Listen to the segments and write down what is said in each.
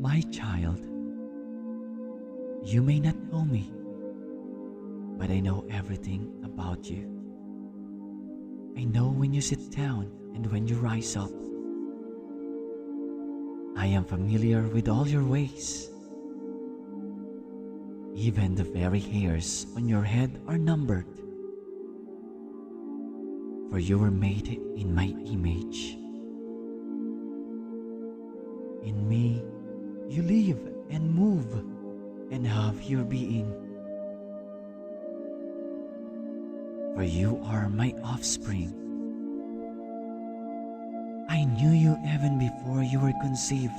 My child, you may not know me, but I know everything about you. I know when you sit down and when you rise up. I am familiar with all your ways. Even the very hairs on your head are numbered. For you were made in my image. In me, you live and move and have your being. For you are my offspring. I knew you even before you were conceived.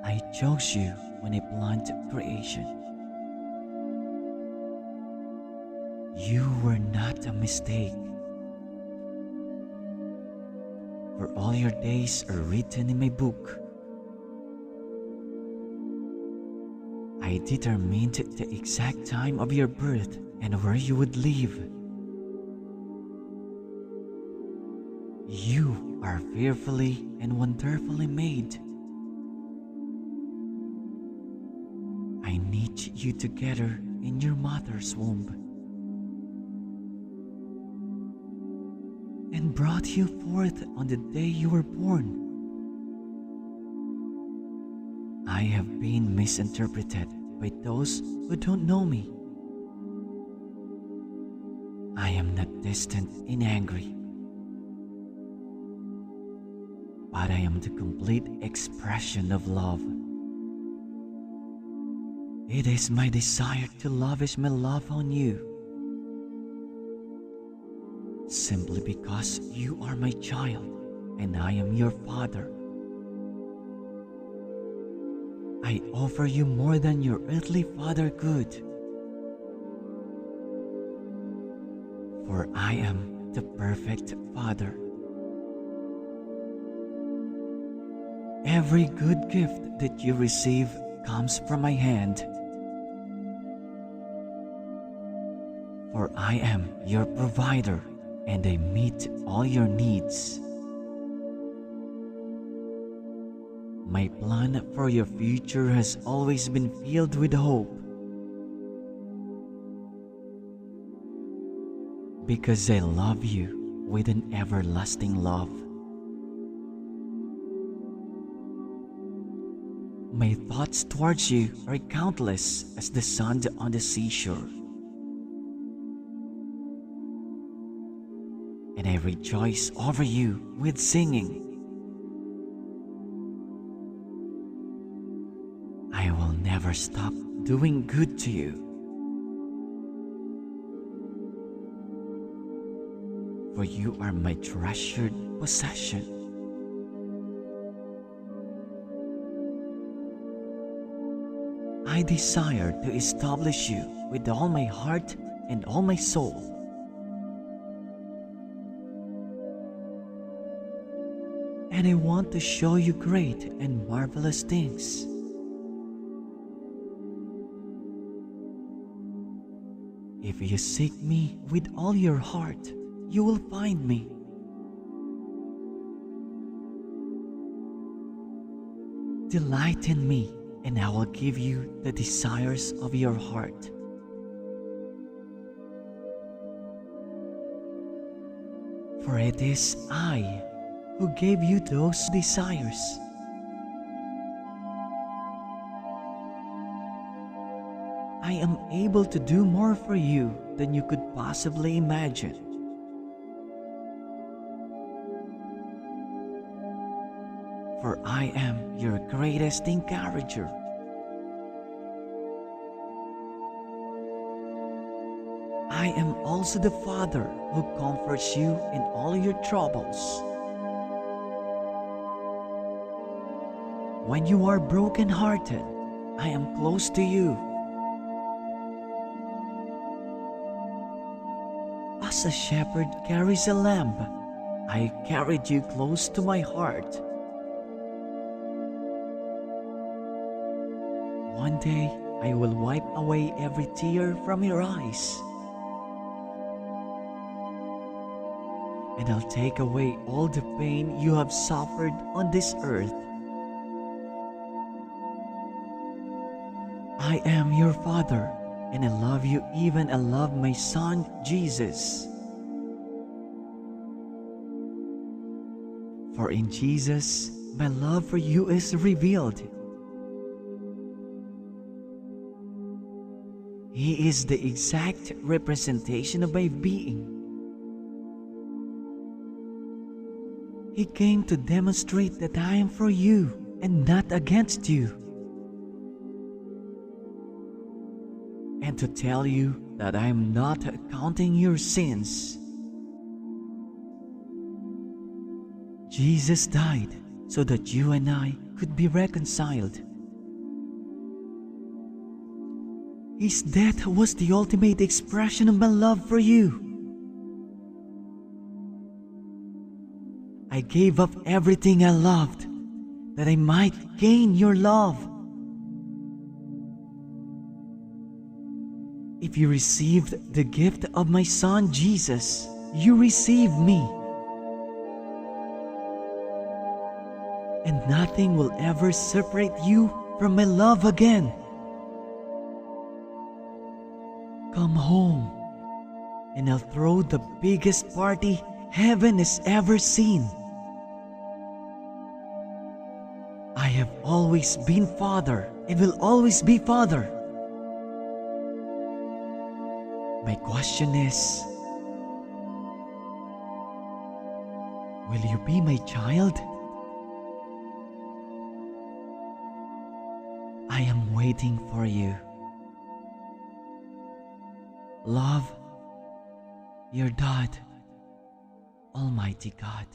I chose you when I planned creation. You were not a mistake. For all your days are written in my book. I determined the exact time of your birth and where you would live. You are fearfully and wonderfully made. I knit you together in your mother's womb and brought you forth on the day you were born. I have been misinterpreted by those who don't know me. I am not distant and angry, but I am the complete expression of love. It is my desire to lavish my love on you, simply because you are my child and I am your father. I offer you more than your earthly father could, for I am the perfect father. Every good gift that you receive comes from my hand, for I am your provider and I meet all your needs. My plan for your future has always been filled with hope, because I love you with an everlasting love. My thoughts towards you are countless as the sand on the seashore, and I rejoice over you with singing. I will never stop doing good to you, for you are my treasured possession. I desire to establish you with all my heart and all my soul. And I want to show you great and marvelous things. If you seek me with all your heart, you will find me. Delight in me, and I will give you the desires of your heart. For it is I who gave you those desires. I am able to do more for you than you could possibly imagine. For I am your greatest encourager. I am also the Father who comforts you in all your troubles. When you are broken-hearted, I am close to you. As a shepherd carries a lamb, I carried you close to my heart. One day, I will wipe away every tear from your eyes. and I'll take away all the pain you have suffered on this earth. I am your Father, and I love you even I love my Son, Jesus. For in Jesus, my love for you is revealed. He is the exact representation of my being. He came to demonstrate that I am for you and not against you. And to tell you that I am not counting your sins. Jesus died so that you and I could be reconciled. His death was the ultimate expression of my love for you. I gave up everything I loved that I might gain your love. If you received the gift of my Son Jesus, you received me. And nothing will ever separate you from my love again. Come home, and I'll throw the biggest party heaven has ever seen. I have always been Father and will always be Father. My question is, will you be my child? I am waiting for you. Love, your dad, Almighty God.